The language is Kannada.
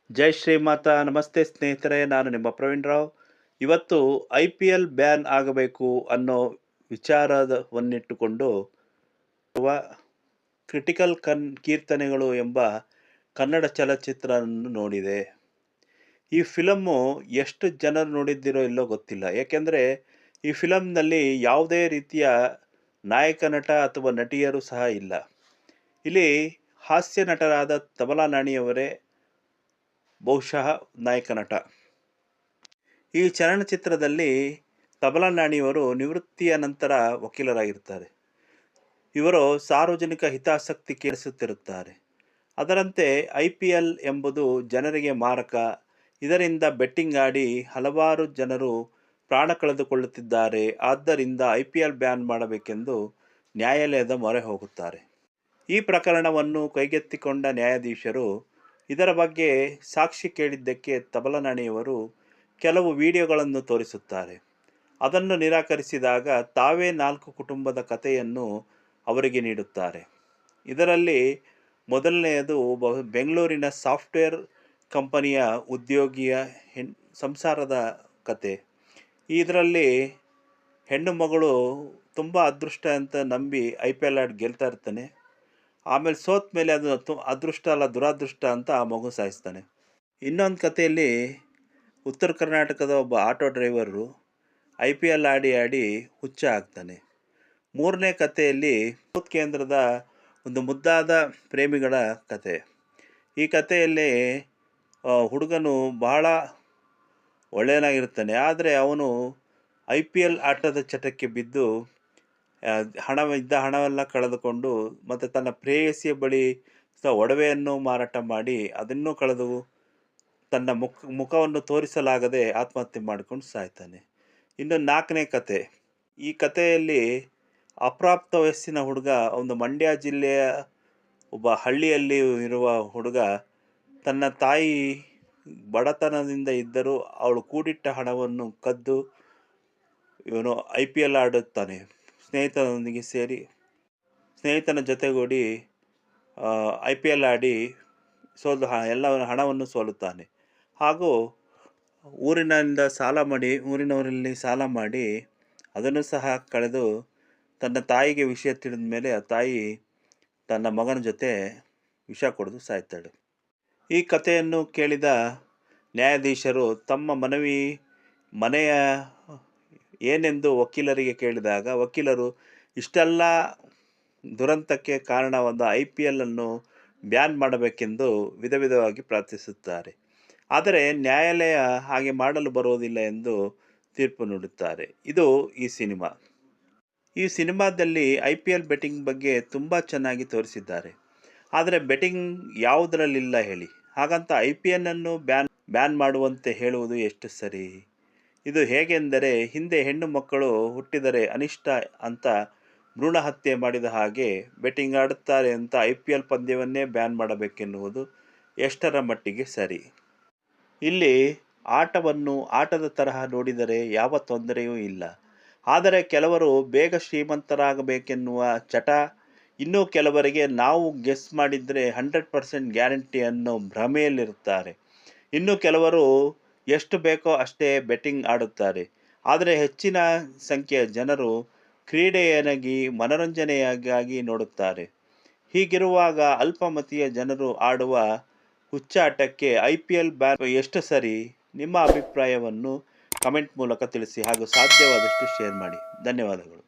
ಜೈ ಶ್ರೀಮಾತಾ. ನಮಸ್ತೆ ಸ್ನೇಹಿತರೆ, ನಾನು ನಿಮ್ಮ ಪ್ರವೀಣ್ ರಾವ್. ಇವತ್ತು IPL ಬ್ಯಾನ್ ಆಗಬೇಕು ಅನ್ನೋ ವಿಚಾರವನ್ನಿಟ್ಟುಕೊಂಡು ಕ್ರಿಟಿಕಲ್ ಕೀರ್ತನೆಗಳು ಎಂಬ ಕನ್ನಡ ಚಲಚಿತ್ರವನ್ನು ನೋಡಿದೆ. ಈ ಫಿಲಮ್ಮು ಎಷ್ಟು ಜನರು ನೋಡಿದ್ದೀರೋ ಇಲ್ಲೋ ಗೊತ್ತಿಲ್ಲ. ಏಕೆಂದರೆ ಈ ಫಿಲಮ್ನಲ್ಲಿ ಯಾವುದೇ ರೀತಿಯ ನಾಯಕ ನಟ ಅಥವಾ ನಟಿಯರು ಸಹ ಇಲ್ಲ. ಇಲ್ಲಿ ಹಾಸ್ಯ ನಟರಾದ ತಬಲಾ ನಾಣಿಯವರೇ ಬಹುಶಃ ನಾಯಕ ನಟ. ಈ ಚಲನಚಿತ್ರದಲ್ಲಿ ತಬಲಾ ನಾಣಿಯವರು ನಿವೃತ್ತಿಯ ನಂತರ ವಕೀಲರಾಗಿರ್ತಾರೆ. ಇವರು ಸಾರ್ವಜನಿಕ ಹಿತಾಸಕ್ತಿ ಕೇಳಿಸುತ್ತಿರುತ್ತಾರೆ. ಅದರಂತೆ IPL ಎಂಬುದು ಜನರಿಗೆ ಮಾರಕ. ಇದರಿಂದ ಬೆಟ್ಟಿಂಗ್ ಆಡಿ ಹಲವಾರು ಜನರು ಪ್ರಾಣ ಕಳೆದುಕೊಳ್ಳುತ್ತಿದ್ದಾರೆ. ಆದ್ದರಿಂದ IPL ಬ್ಯಾನ್ ಮಾಡಬೇಕೆಂದು ನ್ಯಾಯಾಲಯದ ಮೊರೆ ಹೋಗುತ್ತಾರೆ. ಈ ಪ್ರಕರಣವನ್ನು ಕೈಗೆತ್ತಿಕೊಂಡ ನ್ಯಾಯಾಧೀಶರು ಇದರ ಬಗ್ಗೆ ಸಾಕ್ಷಿ ಕೇಳಿದ್ದಕ್ಕೆ ತಬಲಾ ನಾಣಿಯವರು ಕೆಲವು ವಿಡಿಯೋಗಳನ್ನು ತೋರಿಸುತ್ತಾರೆ. ಅದನ್ನು ನಿರಾಕರಿಸಿದಾಗ ತಾವೇ 4 ಕುಟುಂಬದ ಕಥೆಯನ್ನು ಅವರಿಗೆ ನೀಡುತ್ತಾರೆ. ಇದರಲ್ಲಿ ಮೊದಲನೆಯದು ಬೆಂಗಳೂರಿನ ಸಾಫ್ಟ್ವೇರ್ ಕಂಪನಿಯ ಉದ್ಯೋಗಿಯ ಸಂಸಾರದ ಕತೆ. ಇದರಲ್ಲಿ ಹೆಣ್ಣು ಮಗಳು ತುಂಬ ಅದೃಷ್ಟ ಅಂತ ನಂಬಿ IPL ಆಡಿ ಗೆಲ್ತಾ ಇರ್ತಾನೆ. ಆಮೇಲೆ ಸೋತ ಮೇಲೆ ಅದು ಅದೃಷ್ಟ ಅಲ್ಲ ದುರಾದೃಷ್ಟ ಅಂತ ಆ ಮಗು ಸಾಯಿಸ್ತಾನೆ. ಇನ್ನೊಂದು ಕಥೆಯಲ್ಲಿ ಉತ್ತರ ಕರ್ನಾಟಕದ ಒಬ್ಬ ಆಟೋ ಡ್ರೈವರು IPL ಆಡಿ ಹುಚ್ಚ ಆಗ್ತಾನೆ. ಮೂರನೇ ಕಥೆಯಲ್ಲಿ ಸೌತ್ ಕೇಂದ್ರದ ಒಂದು ಮುದ್ದಾದ ಪ್ರೇಮಿಗಳ ಕತೆ. ಈ ಕಥೆಯಲ್ಲಿ ಹುಡುಗನು ಬಹಳ ಒಳ್ಳೆಯನಾಗಿರ್ತಾನೆ. ಆದರೆ ಅವನು IPL ಆಟದ ಚಟಕ್ಕೆ ಬಿದ್ದು ಹಣವೆಲ್ಲ ಕಳೆದುಕೊಂಡು ಮತ್ತು ತನ್ನ ಪ್ರೇಯಸಿಯ ಬಳಿ ಒಡವೆಯನ್ನು ಮಾರಾಟ ಮಾಡಿ ಅದನ್ನು ಕಳೆದು ತನ್ನ ಮುಖವನ್ನು ತೋರಿಸಲಾಗದೆ ಆತ್ಮಹತ್ಯೆ ಮಾಡಿಕೊಂಡು ಸಾಯ್ತಾನೆ. ಇನ್ನು 4ನೇ ಕತೆ. ಈ ಕಥೆಯಲ್ಲಿ ಅಪ್ರಾಪ್ತ ವಯಸ್ಸಿನ ಹುಡುಗ, ಒಂದು ಮಂಡ್ಯ ಜಿಲ್ಲೆಯ ಒಬ್ಬ ಹಳ್ಳಿಯಲ್ಲಿ ಇರುವ ಹುಡುಗ, ತನ್ನ ತಾಯಿ ಬಡತನದಿಂದ ಇದ್ದರೂ ಅವಳು ಕೂಡಿಟ್ಟ ಹಣವನ್ನು ಕದ್ದು ಇವನು IPL ಆಡುತ್ತಾನೆ. ಸ್ನೇಹಿತನೊಂದಿಗೆ ಸೇರಿ ಸ್ನೇಹಿತನ ಜೊತೆಗೂಡಿ IPL ಆಡಿ ಸೋಲು ಎಲ್ಲ ಹಣವನ್ನು ಸೋಲುತ್ತಾನೆ. ಹಾಗೂ ಊರಿನವರಲ್ಲಿ ಸಾಲ ಮಾಡಿ ಅದನ್ನು ಸಹ ಕಳೆದು ತನ್ನ ತಾಯಿಗೆ ವಿಷಯ ತಿಳಿದ ಮೇಲೆ ಆ ತಾಯಿ ತನ್ನ ಮಗನ ಜೊತೆ ವಿಷ ಕುಡಿದು ಸಾಯ್ತಾಳೆ. ಈ ಕಥೆಯನ್ನು ಕೇಳಿದ ನ್ಯಾಯಾಧೀಶರು ತಮ್ಮ ಮನೆಯ ಏನೆಂದು ವಕೀಲರಿಗೆ ಕೇಳಿದಾಗ ವಕೀಲರು ಇಷ್ಟೆಲ್ಲ ದುರಂತಕ್ಕೆ ಕಾರಣವಾದ IPL ಅನ್ನು ಬ್ಯಾನ್ ಮಾಡಬೇಕೆಂದು ವಿಧವಾಗಿ ಪ್ರಾರ್ಥಿಸುತ್ತಾರೆ. ಆದರೆ ನ್ಯಾಯಾಲಯ ಹಾಗೆ ಮಾಡಲು ಬರುವುದಿಲ್ಲ ಎಂದು ತೀರ್ಪು ನೀಡುತ್ತಾರೆ. ಇದು ಈ ಸಿನಿಮಾ. ಈ ಸಿನಿಮಾದಲ್ಲಿ IPL ಬೆಟ್ಟಿಂಗ್ ಬಗ್ಗೆ ತುಂಬ ಚೆನ್ನಾಗಿ ತೋರಿಸಿದ್ದಾರೆ. ಆದರೆ ಬೆಟ್ಟಿಂಗ್ ಯಾವುದರಲ್ಲಿಲ್ಲ ಹೇಳಿ. ಹಾಗಂತ IPL ಅನ್ನು ಬ್ಯಾನ್ ಮಾಡುವಂತೆ ಹೇಳುವುದು ಎಷ್ಟು ಸರಿ? ಇದು ಹೇಗೆಂದರೆ ಹಿಂದೆ ಹೆಣ್ಣು ಮಕ್ಕಳು ಹುಟ್ಟಿದರೆ ಅನಿಷ್ಟ ಅಂತ ಭ್ರೂಣ ಹತ್ಯೆ ಮಾಡಿದ ಹಾಗೆ ಬೆಟ್ಟಿಂಗ್ ಆಡುತ್ತಾರೆ ಅಂತ IPL ಪಂದ್ಯವನ್ನೇ ಬ್ಯಾನ್ ಮಾಡಬೇಕೆನ್ನುವುದು ಎಷ್ಟರ ಮಟ್ಟಿಗೆ ಸರಿ? ಇಲ್ಲಿ ಆಟವನ್ನು ಆಟದ ತರಹ ನೋಡಿದರೆ ಯಾವ ತೊಂದರೆಯೂ ಇಲ್ಲ. ಆದರೆ ಕೆಲವರು ಬೇಗ ಶ್ರೀಮಂತರಾಗಬೇಕೆನ್ನುವ ಚಟ, ಇನ್ನೂ ಕೆಲವರಿಗೆ ನಾವು ಗೆಸ್ ಮಾಡಿದರೆ 100% ಗ್ಯಾರಂಟಿ ಅನ್ನೋ ಭ್ರಮೆಯಲ್ಲಿರುತ್ತಾರೆ. ಇನ್ನು ಕೆಲವರು ಎಷ್ಟು ಬೇಕೋ ಅಷ್ಟೇ ಬೆಟ್ಟಿಂಗ್ ಆಡುತ್ತಾರೆ. ಆದರೆ ಹೆಚ್ಚಿನ ಸಂಖ್ಯೆಯ ಜನರು ಕ್ರೀಡೆಯನ್ನಾಗಿ ಮನರಂಜನೆಯಾಗಿ ನೋಡುತ್ತಾರೆ. ಹೀಗಿರುವಾಗ ಅಲ್ಪಮತಿಯ ಜನರು ಆಡುವ ಹುಚ್ಚಾಟಕ್ಕೆ IPL ಬ್ಯಾನ್ ಎಷ್ಟು ಸರಿ? ನಿಮ್ಮ ಅಭಿಪ್ರಾಯವನ್ನು ಕಮೆಂಟ್ ಮೂಲಕ ತಿಳಿಸಿ ಹಾಗೂ ಸಾಧ್ಯವಾದಷ್ಟು ಶೇರ್ ಮಾಡಿ. ಧನ್ಯವಾದಗಳು.